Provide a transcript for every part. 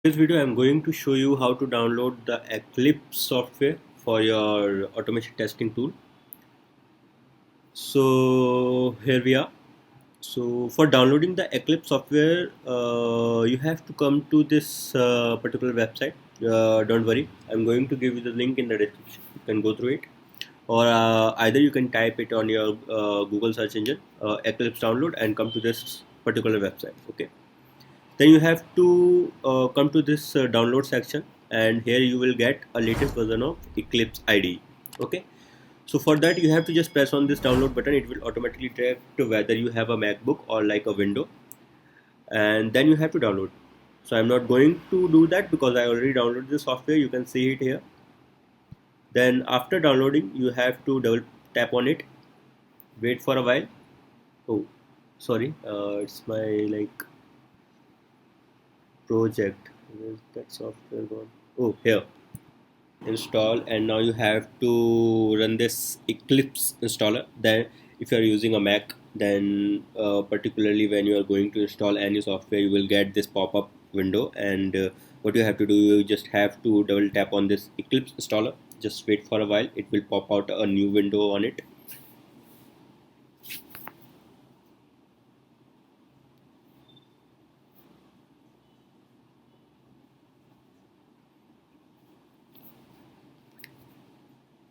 In this video, I'm going to show you how to download the Eclipse software for your automation testing tool. So here we are. So for downloading the Eclipse software, you have to come to this particular website. Don't worry, I'm going to give you the link in the description. You can go through it, or either you can type it on your Google search engine, Eclipse download, and come to this particular website. Okay. Then you have to come to this download section, and here you will get a latest version of Eclipse IDE. Okay, so for that you have to just press on this download button. It will automatically track to whether you have a MacBook or like a window, and then you have to download. So I'm not going to do that because I already downloaded the software. You can see it here. Then after downloading, you have to double tap on it, wait for a while. Oh, sorry, it's my like project. Where's that software gone? Oh, here. Install, and now you have to run this Eclipse installer. Then if you are using a Mac, then particularly when you are going to install any software, you will get this pop-up window, and what you have to do, you just have to double tap on this Eclipse installer. Just wait for a while, it will pop out a new window on it.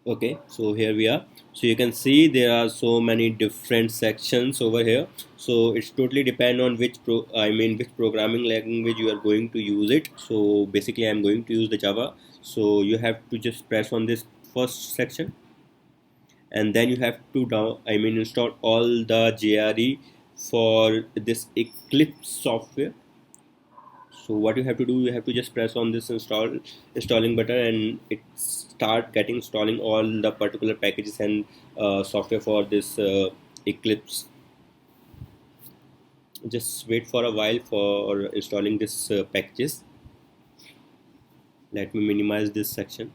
Okay, so here we are. So you can see there are so many different sections over here. So it's totally depend on which which programming language you are going to use it. So basically I'm going to use the Java. So you have to just press on this first section, and then you have to install all the ℮ for this Eclipse software. So what you have to do, you have to just press on this installing button, and it start getting installing all the particular packages and software for this Eclipse. Just wait for a while for installing this packages. Let me minimize this section.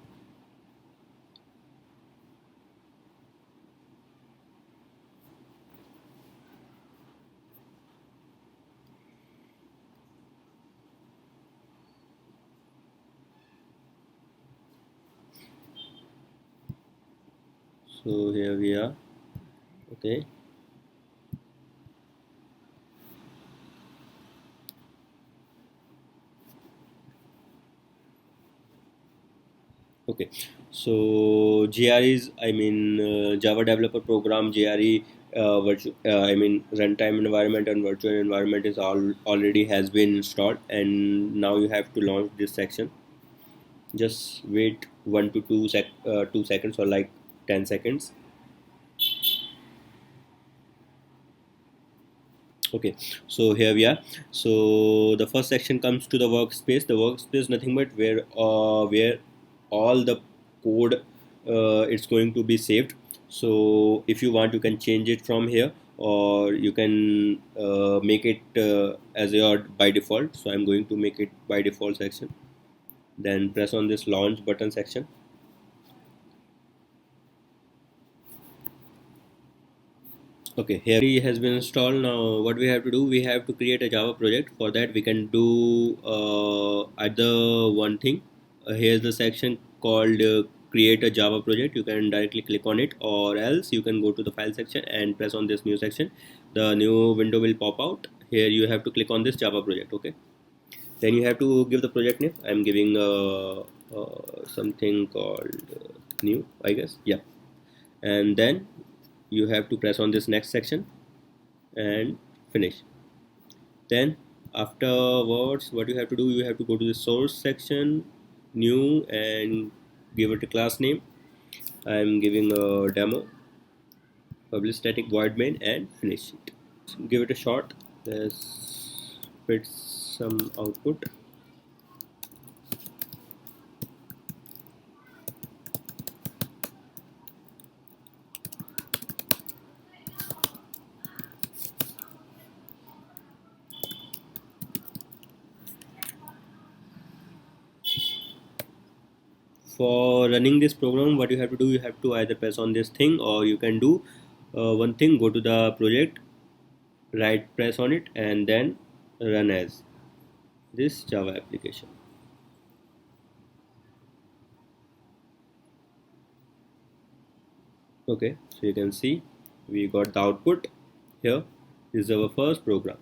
So here we are. Okay, okay, so ℮ is Java developer program. ℮ runtime environment and virtual environment is already has been installed, and now you have to launch this section. Just wait 1 to 2 seconds, or like 10 seconds. Okay, so here we are. So the first section comes to the workspace. The workspace nothing but where all the code it's going to be saved. So if you want, you can change it from here, or you can make it as your by default. So I'm going to make it by default section. Then press on this launch button section. Okay, here it has been installed. Now what we have to do, we have to create a Java project. For that we can do either one thing. Here's the section called create a Java project. You can directly click on it, or else you can go to the file section and press on this new section. The new window will pop out. Here you have to click on this Java project. Okay, then you have to give the project name. I'm giving something called new, I guess. Yeah, and then you have to press on this next section and finish. Then afterwards, what you have to do, you have to go to the source section, new, and give it a class name. I'm giving a demo, publish static void main, and finish it. Give it a shot. Let's print some output. For running this program, what you have to do, you have to either press on this thing, or you can do one thing, go to the project, right press on it, and then run as this Java application. Okay, so you can see we got the output here. This is our first program.